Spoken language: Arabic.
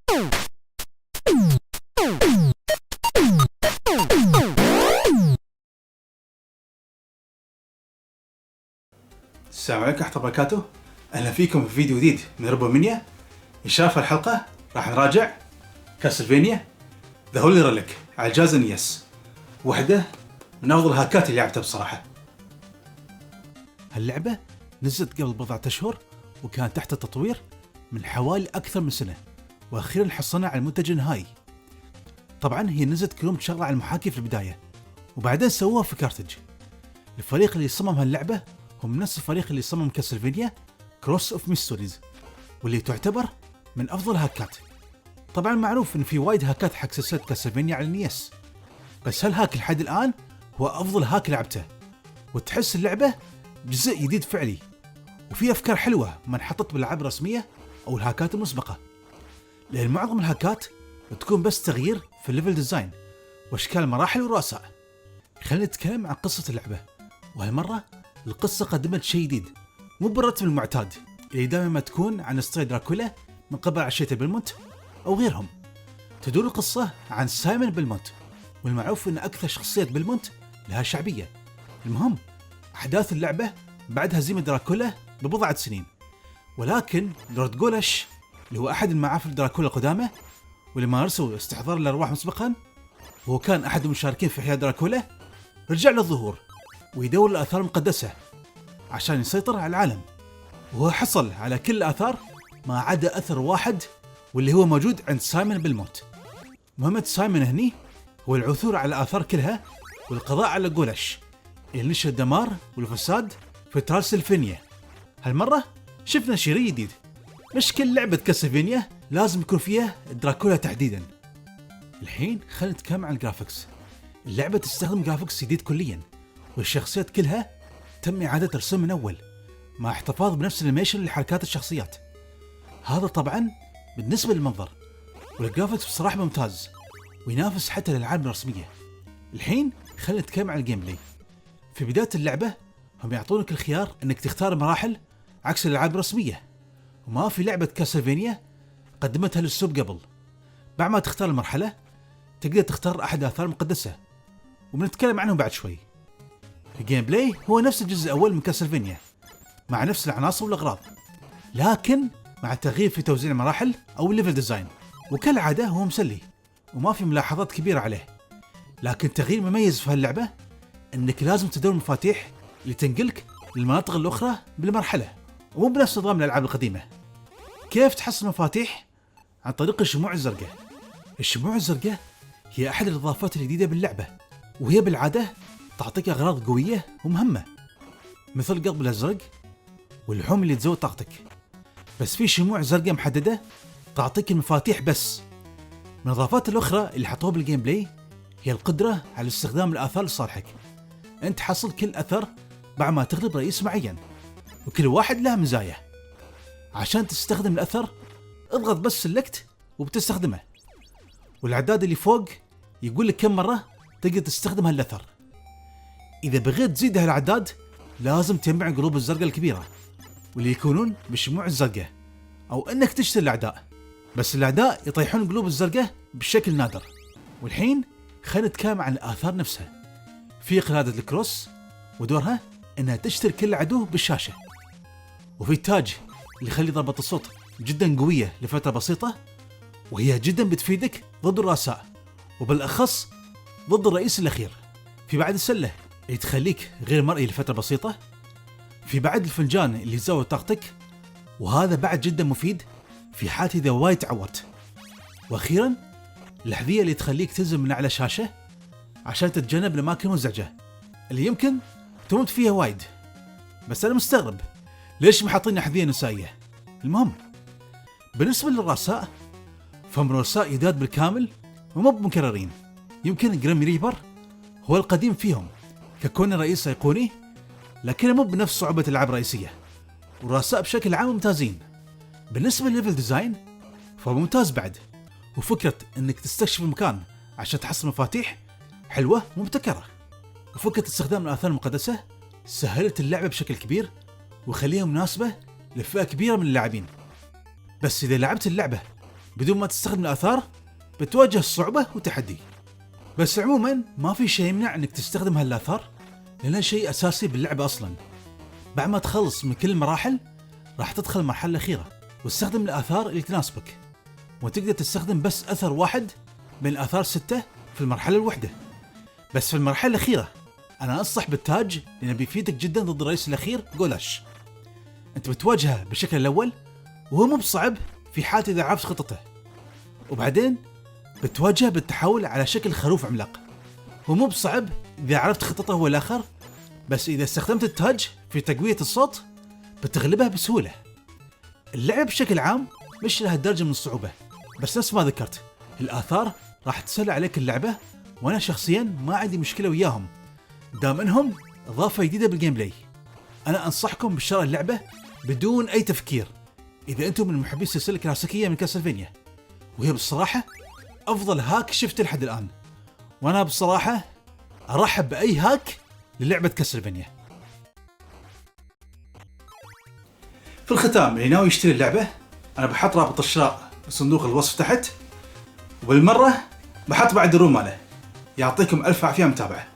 السلام عليكم ورحمة الله وبركاته. أهلا فيكم في فيديو جديد من روبومانيا. إن شاء الله في الحلقة راح نراجع كاسلفينيا ذا هولي ريليك على جهاز NES، واحدة من أفضل الهاكات اللي لعبتها بصراحة. هاللعبة نزلت قبل بضعة أشهر وكانت تحت التطوير من حوالي أكثر من سنة، وأخيرا حصلنا على المنتج النهائي. طبعا هي نزلت كلهم شغلة على المحاكي في البداية، وبعدين سووها في كارتج. الفريق اللي صمم هاللعبة هم نفس الفريق اللي صمم كاسلفينيا كروس اوف ميستوريز، واللي تعتبر من افضل هاكات. طبعا معروف ان في وايد هاكات حق سلسله كاسلفينيا على النيس، بس هالهاك لحد الان هو افضل هاك لعبته، وتحس اللعبه جزء جديد فعلي، وفي افكار حلوه ما انحطت بالالعاب الرسميه او الهاكات المسبقه، لان معظم الهاكات تكون بس تغيير في الليفل ديزاين واشكال المراحل والرؤساء. خلينا نتكلم عن قصه اللعبه، وهالمره القصة قدمت شيء جديد مو بالرتم المعتاد اللي دائما ما تكون عن اسطورة دراكولا من قبل عشية بلمونت أو غيرهم. تدور القصة عن سايمون بلمونت، والمعروف أن أكثر شخصية بلمونت لها شعبية. المهم أحداث اللعبة بعد هزيمة دراكولا ببضعة سنين، ولكن لورد جولش اللي هو أحد المعافر دراكولا القدامى واللي مارسوا استحضار الأرواح مسبقا، وهو كان أحد المشاركين في إحياء دراكولا، رجع للظهور ويدور الآثار المقدسة عشان يسيطر على العالم. وهو حصل على كل الآثار ما عدا أثر واحد، واللي هو موجود عند سايمون بلمونت. مهمة سايمون هني هو العثور على الآثار كلها والقضاء على جولش اللي نشر الدمار والفساد في ترانسلفينيا. هالمرة شفنا شيء جديد، مش كل لعبة كاسلفينيا لازم يكون فيها دراكولا تحديدا. الحين خلينا نتكلم عن الجرافيكس. اللعبة تستخدم جرافيكس جديد كليا، والشخصيات كلها تم إعادة رسم من أول مع احتفاظ بنفس الانيميشن لحركات الشخصيات. هذا طبعا بالنسبة للمنظر، والجرافيكس بصراحة ممتاز وينافس حتى الألعاب الرسمية. الحين خلينا نتكلم عن الجيم بلاي. في بداية اللعبة هم يعطونك الخيار انك تختار مراحل عكس الألعاب الرسمية، وما في لعبة كاسلفينيا قدمتها للسوب قبل. بعد ما تختار المرحلة تقدر تختار أحد الآثار المقدسة، وبنتكلم عنهم بعد شوي. الجيم بلاي هو نفس الجزء الأول من كاسلفينيا مع نفس العناصر والأغراض، لكن مع تغيير في توزيع المراحل أو الليفل ديزاين، وكالعادة هو مسلي وما في ملاحظات كبيرة عليه. لكن تغيير مميز في هاللعبة أنك لازم تدور المفاتيح اللي تنقلك للمناطق الأخرى بالمرحلة، ومو بنفس نظام الألعاب القديمة. كيف تحصل مفاتيح؟ عن طريق الشموع الزرقاء. الشموع الزرقاء هي أحد الإضافات الجديدة باللعبة، وهي بالعادة تعطيك أغراض قوية ومهمة مثل القلب الأزرق واللحوم اللي تزود طاقتك. بس في شموع زرقاء محددة تعطيك المفاتيح بس. من الإضافات الأخرى اللي حطوها بالجيم بلاي هي القدرة على استخدام الآثار لصالحك. أنت حصل كل أثر بعد ما تغلب رئيس معين، وكل واحد له مزايا. عشان تستخدم الأثر اضغط بس سلكت وبتستخدمه، والعداد اللي فوق يقول لك كم مرة تقدر تستخدم هالأثر. إذا بغيت تزيد هالعداد لازم تجمع القلوب الزرقاء الكبيرة واللي يكونون بالشموع الزرقاء، أو أنك تشتري الأعداء، بس الأعداء يطيحون القلوب الزرقاء بشكل نادر. والحين خلينا نتكلم عن الآثار نفسها. في قلادة الكروس ودورها أنها تشتري كل عدو بالشاشة، وفي التاج اللي يخلي ضربة الصوت جدا قوية لفترة بسيطة، وهي جدا بتفيدك ضد الرؤساء وبالأخص ضد الرئيس الأخير. في بعد السلة اللي تخليك غير مرئي لفترة بسيطة. في بعد الفنجان اللي يزود طاقتك، وهذا بعد جدا مفيد في حالة إذا وايد تعورت. وأخيرا الأحذية اللي تخليك تنزل من أعلى شاشة عشان تتجنب الأماكن المزعجة اللي يمكن تموت فيها وايد. بس أنا مستغرب ليش محاطين أحذية نسائية. المهم بالنسبة للرؤساء فهم رؤساء جداد بالكامل ومو بمكررين. يمكن جريم ريبر هو القديم فيهم ككون رئيس أيقوني، لكنه مو بنفس صعوبة الألعاب الرئيسية. والرؤساء بشكل عام ممتازين. بالنسبة للليفل ديزاين فهو ممتاز بعد، وفكرة انك تستكشف المكان عشان تحصل مفاتيح حلوة ومبتكرة. وفكرة استخدام الآثار المقدسة سهلت اللعبة بشكل كبير وخليها مناسبة لفئة كبيرة من اللاعبين. بس إذا لعبت اللعبة بدون ما تستخدم الآثار بتواجه صعوبة وتحدي. بس عموما ما في شيء يمنع انك تستخدم هالآثار، لأنها شيء أساسي باللعبة أصلا. بعد ما تخلص من كل المراحل راح تدخل المرحلة الأخيرة واستخدم الآثار اللي تناسبك، وتقدر تستخدم بس أثر واحد من الآثار 6 في المرحلة الواحدة. بس في المرحلة الأخيرة أنا أنصح بالتاج، لأنه بيفيدك جدا ضد الرئيس الأخير جولاش. أنت بتواجهه بالشكل الأول وهو مو بصعب في حال إذا عرفت خطته، وبعدين بتواجهه بالتحول على شكل خروف عملاق، هو مو بصعب إذا عرفت خطته هو الآخر، بس إذا استخدمت التاج في تقوية الصوت بتغلبه بسهولة. اللعبة بشكل عام مش لها درجة من الصعوبة، بس نفس ما ذكرت الآثار راح تسهل عليك اللعبة، وأنا شخصيا ما عندي مشكلة وياهم دام إنهم إضافة جديدة بالجيم بلاي. أنا أنصحكم بشراء اللعبة بدون أي تفكير إذا أنتم من محبي السلسلة الكلاسيكية من كاسلفينيا، وهي بصراحة أفضل هاك شفته لحد الآن، وأنا بصراحة أرحب بأي هاك للعبة كاسلفينيا. في الختام اللي ناوي يشتري اللعبة أنا بحط رابط الشراء بصندوق الوصف تحت، وبالمرة بحط بعد الروم ماله. يعطيكم ألف عافية متابعة.